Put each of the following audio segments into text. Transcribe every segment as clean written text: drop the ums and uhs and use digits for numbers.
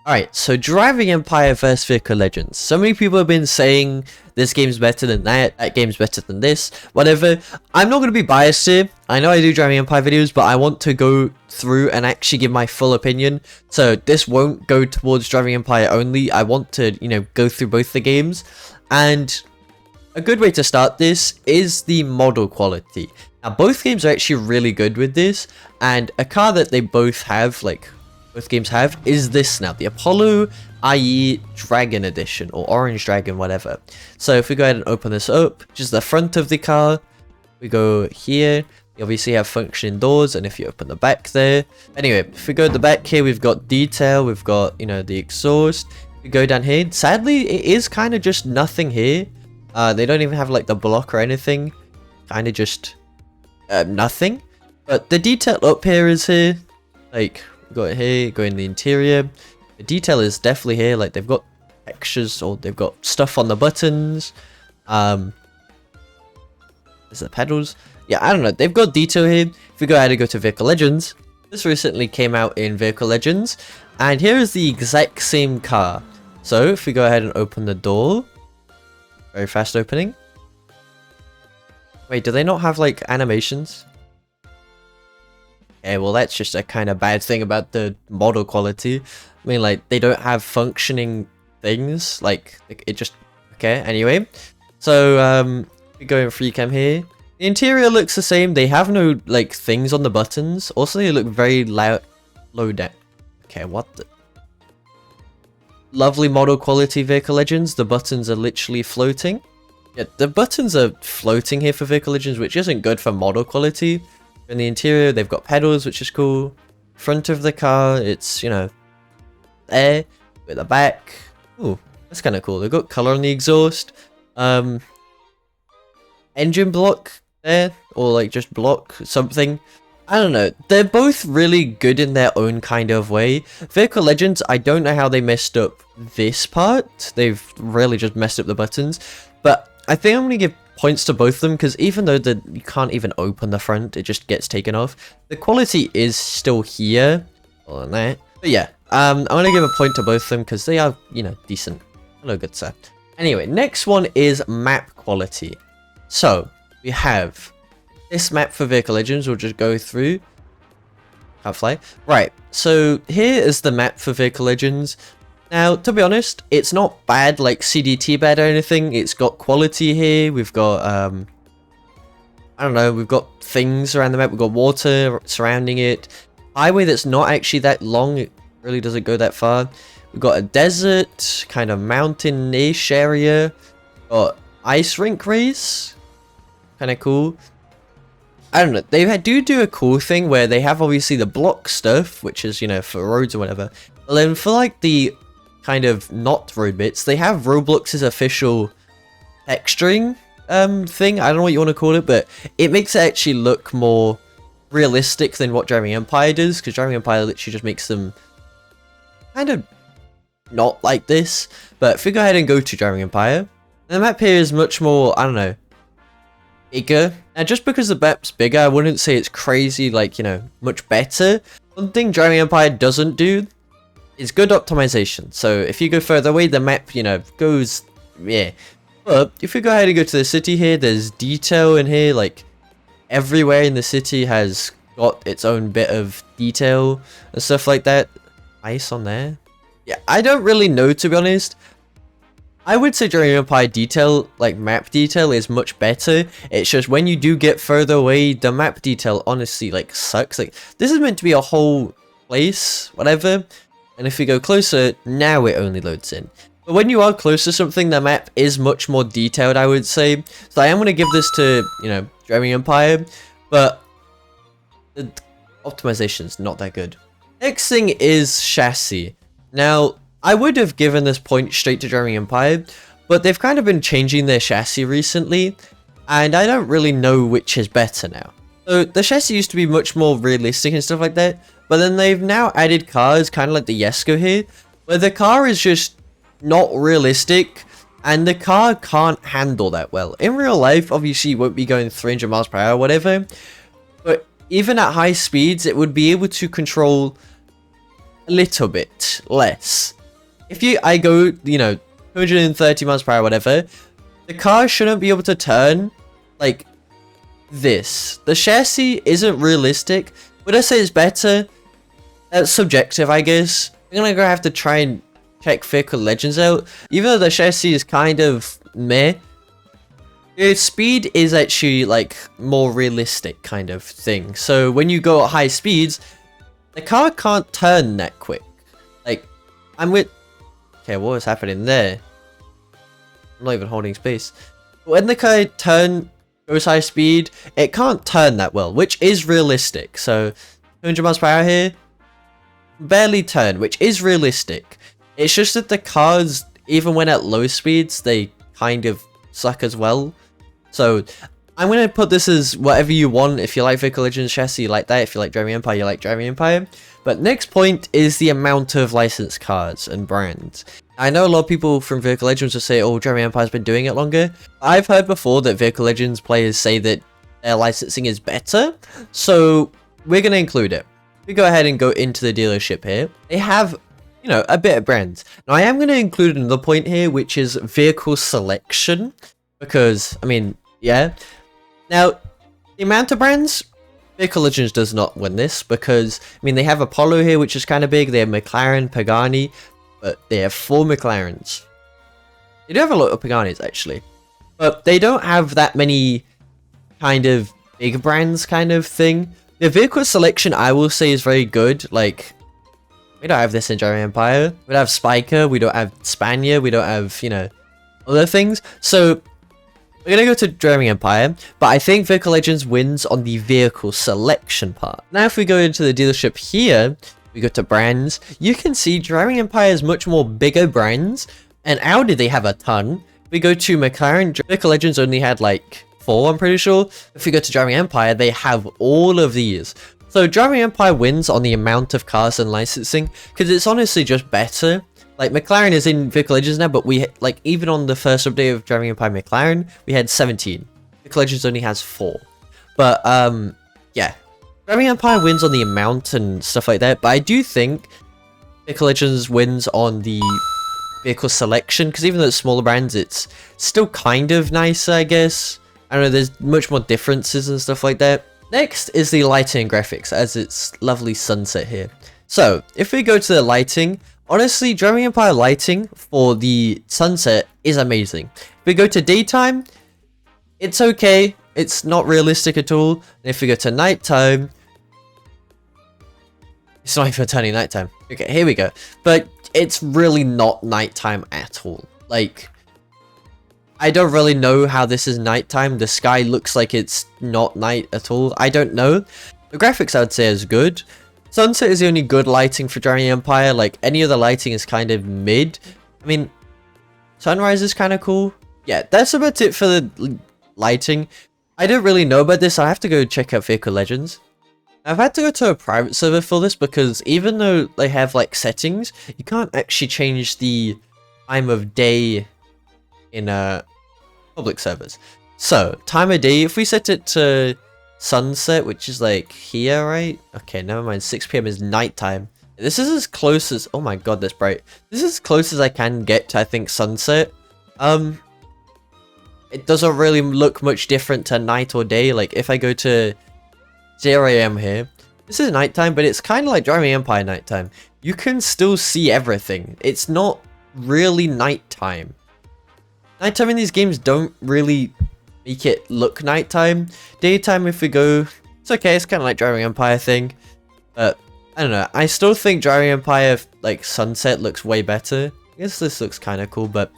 Alright, so Driving Empire vs Vehicle Legends. So many people have been saying this game's better than that game's better than this, whatever. I'm not going to be biased here. I know I do Driving Empire videos, but I want to go through and actually give my full opinion. So this won't go towards Driving Empire only. I want to, go through both the games. And a good way to start this is the model quality. Now, both games are actually really good with this, and a car that they both have, both games have, is this now, the Apollo IE Dragon Edition, or Orange Dragon, whatever. So if we go ahead and open this up, just the front of the car, we go here, you obviously have functioning doors, and if you open the back there. Anyway, if we go to the back here, we've got detail, we've got, the exhaust. We go down here, sadly, it is kind of just nothing here. They don't even have, the block or anything. Kind of just nothing. But the detail up here is here. Go here, go in the interior. The detail is definitely here. They've got textures, or they've got stuff on the buttons. There's the pedals. Yeah, I don't know. They've got detail here. If we go ahead and go to Vehicle Legends, this recently came out in Vehicle Legends, and here is the exact same car. So if we go ahead and open the door, very fast opening. Wait, do they not have animations? Yeah, well, that's just a kind of bad thing about the model quality. I mean, they don't have functioning things. It just... Okay, anyway. So, we go in free cam here. The interior looks the same. They have no, things on the buttons. Also, they look very low down. Okay, what the... Lovely model quality Vehicle Legends. The buttons are literally floating. Yeah, the buttons are floating here for Vehicle Legends, which isn't good for model quality. In the interior, they've got pedals, which is cool. Front of the car, it's, there. With the back. Ooh, that's kind of cool. They've got color on the exhaust. Engine block there, or just block something. I don't know. They're both really good in their own kind of way. Vehicle Legends, I don't know how they messed up this part. They've really just messed up the buttons. But I think I'm going to give points to both of them, because even though you can't even open the front, it just gets taken off. The quality is still here. On that. But yeah, I'm going to give a point to both of them, because they are, decent. Hello, good sir. Anyway, next one is map quality. So, we have this map for Vehicle Legends. We'll just go through. Can't fly. Right, so here is the map for Vehicle Legends. Now, to be honest, it's not bad, CDT bad or anything. It's got quality here. We've got, I don't know, we've got things around the map. We've got water surrounding it. Highway that's not actually that long. It really doesn't go that far. We've got a desert, kind of mountain-ish area. Got ice rink race. Kind of cool. I don't know. They do a cool thing where they have obviously the block stuff, which is, for roads or whatever. But then for the kind of not road bits, they have Roblox's official texturing thing. I don't know what you want to call it, but it makes it actually look more realistic than what Driving Empire does, because Driving Empire literally just makes them kind of not like this. But if we go ahead and go to Driving Empire, the map here is much more, I don't know, bigger. Now, just because the map's bigger, I wouldn't say it's crazy, much better. One thing Driving Empire doesn't do is good optimization. So if you go further away, the map, goes, yeah. But if we go ahead and go to the city here, there's detail in here. Everywhere in the city has got its own bit of detail and stuff like that. Ice on there. Yeah, I don't really know, to be honest. I would say Driving Empire detail, map detail, is much better. It's just when you do get further away, the map detail honestly, sucks. This is meant to be a whole place, whatever. And if we go closer, now it only loads in. But when you are close to something, the map is much more detailed, I would say. So I am going to give this to, Driving Empire. But the optimization's not that good. Next thing is chassis. Now, I would have given this point straight to Driving Empire, but they've kind of been changing their chassis recently, and I don't really know which is better now. So the chassis used to be much more realistic and stuff like that, but then they've now added cars, kind of like the Yesko here, where the car is just not realistic, and the car can't handle that well. In real life, obviously you won't be going 300 miles per hour or whatever, but even at high speeds, it would be able to control a little bit less. if I go, you know, 230 miles per hour, whatever, the car shouldn't be able to turn like this. The chassis isn't realistic. Would I say it's better? That's subjective, I guess. I'm gonna have to try and check Vehicle Legends out. Even though the chassis is kind of meh, its speed is actually like more realistic kind of thing. So when you go at high speeds, the car can't turn that quick. Like, okay, what was happening there? I'm not even holding space. When the car goes high speed, it can't turn that well, which is realistic. So 200 miles per hour here, barely turn, which is realistic. It's just that the cars, even when at low speeds, they kind of suck as well. So I'm going to put this as whatever you want. If you like Vehicle Legends chassis, you like that. If you like Driving Empire, you like Driving Empire. But next point is the amount of licensed cars and brands. I know a lot of people from Vehicle Legends will say, oh, Driving Empire's been doing it longer. I've heard before that Vehicle Legends players say that their licensing is better. So we're going to include it. We go ahead and go into the dealership here. They have, you know, a bit of brands. Now I am going to include another point here, which is vehicle selection. Because, I mean, yeah. Now, the amount of brands, Vehicle Legends does not win this because, I mean, they have Apollo here, which is kind of big. They have McLaren, Pagani, but they have 4 McLarens. They do have a lot of Paganis, actually. But they don't have that many kind of big brands kind of thing. The vehicle selection, I will say, is very good. Like, we don't have this in Driving Empire. We don't have Spiker, we don't have Spania, we don't have, you know, other things. So we're going to go to Driving Empire, but I think Vehicle Legends wins on the vehicle selection part. Now, if we go into the dealership here, we go to brands, you can see Driving Empire is much more bigger brands, and Audi, they have a ton. If we go to McLaren, Vehicle Legends only had like 4, I'm pretty sure. If we go to Driving Empire, they have all of these. So Driving Empire wins on the amount of cars and licensing, because it's honestly just better. Like, McLaren is in Vehicle Legends now, but we, like, even on the first update of Driving Empire McLaren, we had 17. Vehicle Legends only has 4. But, yeah. Driving Empire wins on the amount and stuff like that, but I do think Vehicle Legends wins on the vehicle selection, because even though it's smaller brands, it's still kind of nicer, I guess. I don't know, there's much more differences and stuff like that. Next is the lighting and graphics, as it's lovely sunset here. So, if we go to the lighting, honestly, Driving Empire lighting for the sunset is amazing. If we go to daytime, it's okay. It's not realistic at all. And if we go to nighttime, it's not even turning nighttime. Okay, here we go. But it's really not nighttime at all. Like, I don't really know how this is nighttime. The sky looks like it's not night at all. I don't know. The graphics, I would say, is good. Sunset is the only good lighting for Driving Empire. Like, any other lighting is kind of mid. I mean, sunrise is kind of cool. Yeah, that's about it for the lighting. I don't really know about this. I have to go check out Vehicle Legends. I've had to go to a private server for this because even though they have, like, settings, you can't actually change the time of day in public servers. So, time of day, if we set it to sunset, which is like here, right? Okay, never mind. 6 PM is nighttime. This is as close as, oh my god, that's bright. This is as close as I can get to, I think, sunset. It doesn't really look much different to night or day. Like, if I go to 0 AM here, this is nighttime, but it's kind of like Driving Empire nighttime. You can still see everything. It's not really nighttime. Nighttime in these games don't really make it look nighttime. Daytime, if we go, it's okay. It's kind of like Driving Empire thing. But, I don't know. I still think Driving Empire, like, sunset looks way better. I guess this looks kind of cool, but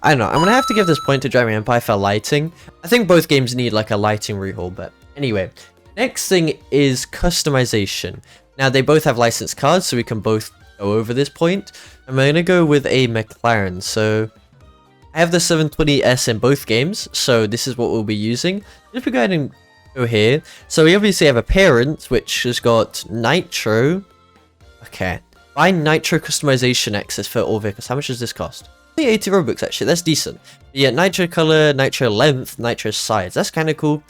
I don't know. I'm going to have to give this point to Driving Empire for lighting. I think both games need, like, a lighting rehaul, but anyway. Next thing is customization. Now, they both have licensed cards, so we can both go over this point. I'm going to go with a McLaren, so I have the 720S in both games, so this is what we'll be using. If we go ahead and go here, so we obviously have a parent, which has got Nitro. Okay, buy Nitro customization access for all vehicles. How much does this cost? Only 80 Robux, actually, that's decent. Yeah, Nitro color, Nitro length, Nitro size, that's kind of cool.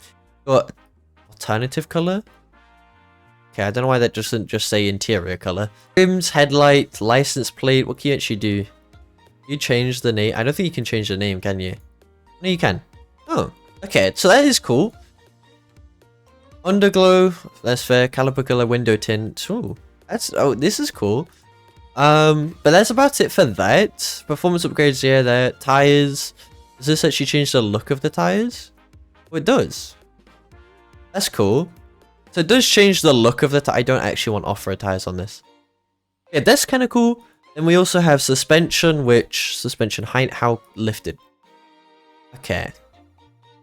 Got alternative color. Okay, I don't know why that doesn't just say interior color. Rims, headlight, license plate, what can you actually do? You change the name. I don't think you can change the name, can you? No, you can. Oh, okay. So that is cool. Underglow, that's fair. Caliper color, window tint. Ooh, this is cool. But that's about it for that. Performance upgrades, yeah, there. Tires. Does this actually change the look of the tires? Oh, it does. That's cool. So it does change the look of the tire. I don't actually want off-road tires on this. Yeah, that's kind of cool. Then we also have suspension, which suspension height, how lifted. Okay.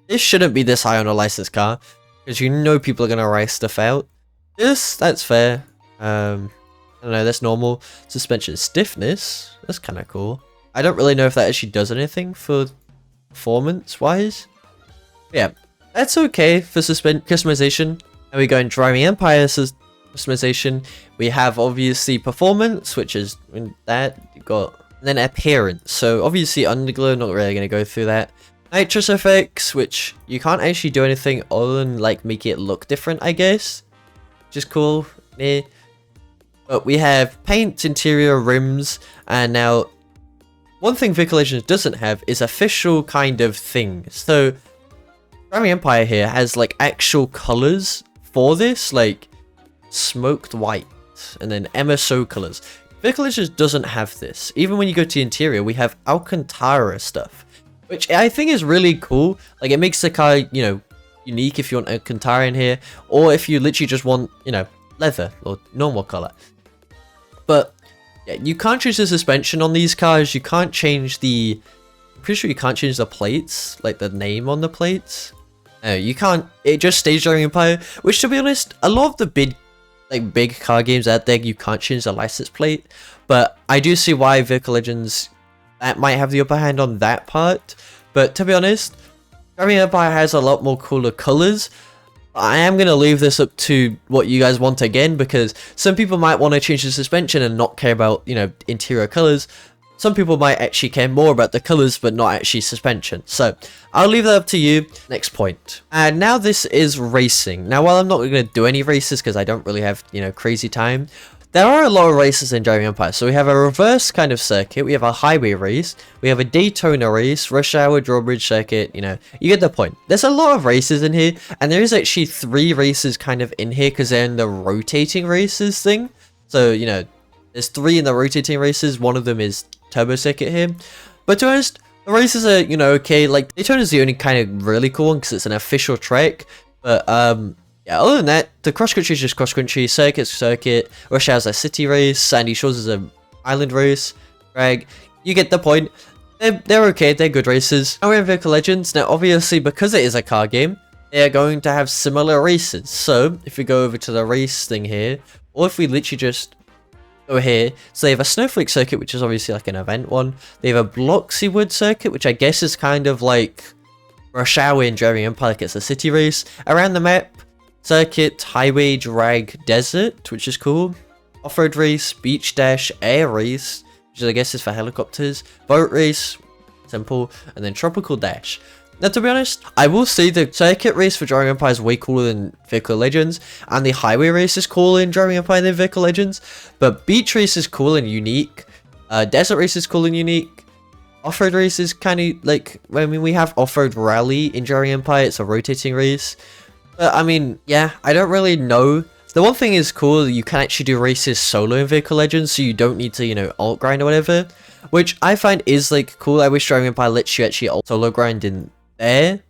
This shouldn't be this high on a licensed car, because you know people are going to race stuff out. That's fair. I don't know, that's normal. Suspension stiffness, that's kind of cool. I don't really know if that actually does anything for performance-wise. Yeah, that's okay for customization. And we go in Driving Empire customization. We have obviously performance, which is that you got, and then appearance. So obviously underglow, not really going to go through that. Nitrous effects, which you can't actually do anything other than like make it look different, I guess. Which is cool. Yeah. But we have paint, interior, rims, and now one thing Vehicle Legends doesn't have is official kind of things. So Driving Empire here has like actual colors for this, like smoked white and then MSO colors. Vehicle Legends doesn't have this. Even when you go to interior, we have Alcantara stuff, which I think is really cool. Like it makes the car, you know, unique if you want Alcantara in here, or if you literally just want, you know, leather or normal color. But yeah, you can't change the suspension on these cars. You can't change the, I'm pretty sure you can't change the plates, like the name on the plates. No, you can't. It just stays Driving Empire, which to be honest, a lot of the big car games out there, you can't change the license plate. But I do see why Vehicle Legends, that might have the upper hand on that part. But to be honest, Driving Empire has a lot more cooler colors. I am going to leave this up to what you guys want again, because some people might want to change the suspension and not care about, you know, interior colors. Some people might actually care more about the colors, but not actually suspension. So I'll leave that up to you. Next point. And now this is racing. Now, while I'm not going to do any races because I don't really have, you know, crazy time, there are a lot of races in Driving Empire. So we have a reverse kind of circuit. We have a highway race. We have a Daytona race, rush hour, drawbridge circuit. You know, you get the point. There's a lot of races in here. And there is actually 3 races kind of in here because they're in the rotating races thing. So, you know, there's 3 in the rotating races. One of them is turbo circuit here. But to be honest, the races are, you know, okay. Like, Daytona is the only kind of really cool one because it's an official track. But, yeah, other than that, the cross country is just cross country, circuit, rush hour is a city race, Sandy Shores is an island race, drag. You get the point. They're okay, they're good races. Now we're in Vehicle Legends. Now obviously, because it is a car game, they are going to have similar races. So if we go over to the race thing here, or if we literally just go here, so they have a snowflake circuit, which is obviously like an event one. They have a Bloxy Wood circuit, which I guess is kind of like rush hour in Driving Empire, like it's a city race. Around the map, circuit, highway, drag, desert, which is cool. Off-road race, beach dash, air race, which I guess is for helicopters. Boat race, simple, and then tropical dash. Now, to be honest, I will say the circuit race for Driving Empire is way cooler than Vehicle Legends, and the highway race is cooler in Driving Empire than Vehicle Legends, but beach race is cool and unique. Desert race is cool and unique. Off-road race is kind of like, I mean, we have off-road rally in Driving Empire. It's a rotating race. But I mean, yeah, I don't really know. The one thing is cool, you can actually do races solo in Vehicle Legends, so you don't need to, you know, alt grind or whatever, which I find is like cool. I wish Driving Empire lets you actually alt solo grind in there.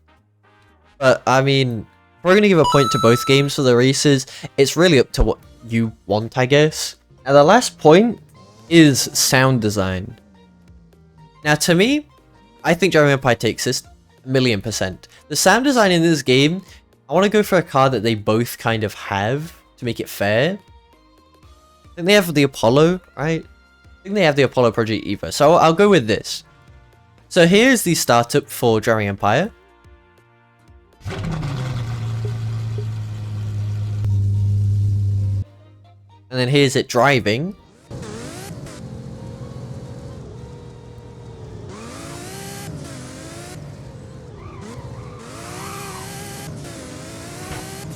But I mean, we're going to give a point to both games for the races. It's really up to what you want, I guess. Now the last point is sound design. Now to me, I think Driving Empire takes this 1,000,000%. The sound design in this game, I want to go for a car that they both kind of have to make it fair. I think they have the Apollo, right? I think they have the Apollo Project Evo. So I'll go with this. So here's the startup for Driving Empire. And then here's it driving.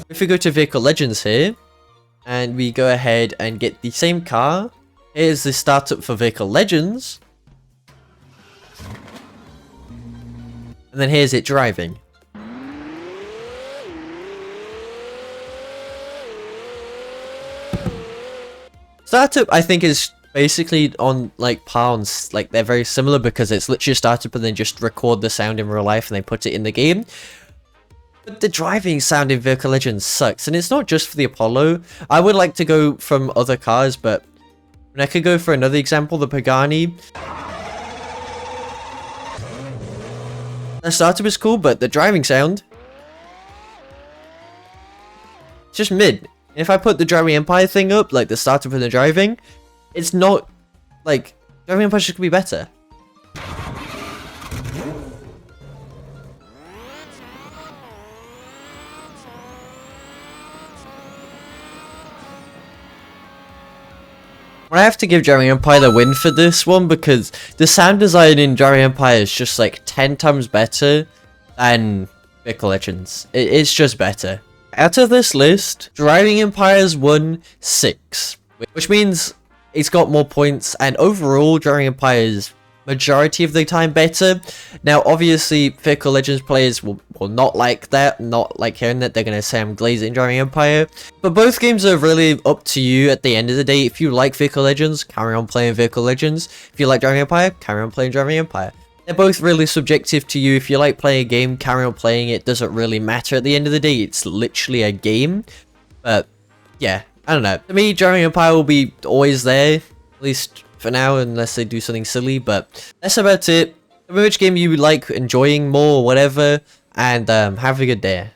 If we go to Vehicle Legends here, and we go ahead and get the same car, here's the startup for Vehicle Legends. And then here's it driving. Startup, I think, is basically on like pounds, like they're very similar because it's literally startup and then just record the sound in real life and they put it in the game. But the driving sound in Vehicle Legends sucks, and it's not just for the Apollo. I would like to go from other cars, but I could go for another example, the Pagani. The startup is cool, but the driving sound, it's just mid. If I put the Driving Empire thing up, like the startup and the driving, it's not, like, Driving Empire should be better. I have to give Driving Empire the win for this one because the sound design in Driving Empire is just like 10 times better than Vehicle Legends. It's just better. Out of this list, Driving Empire's won 6, which means it's got more points, and overall Driving Empire's majority of the time better. Now obviously Vehicle Legends players will not like that, not like hearing that. They're going to say I'm glazing Driving Empire, but both games are really up to you at the end of the day. If you like Vehicle Legends, carry on playing Vehicle Legends. If you like Driving Empire, carry on playing Driving Empire. They're both really subjective to you. If you like playing a game, carry on playing it. Doesn't really matter at the end of the day. It's literally a game. But yeah, I don't know. To me, Driving Empire will be always there, at least for now, unless they do something silly. But that's about it. Tell me which game you like enjoying more or whatever, and have a good day.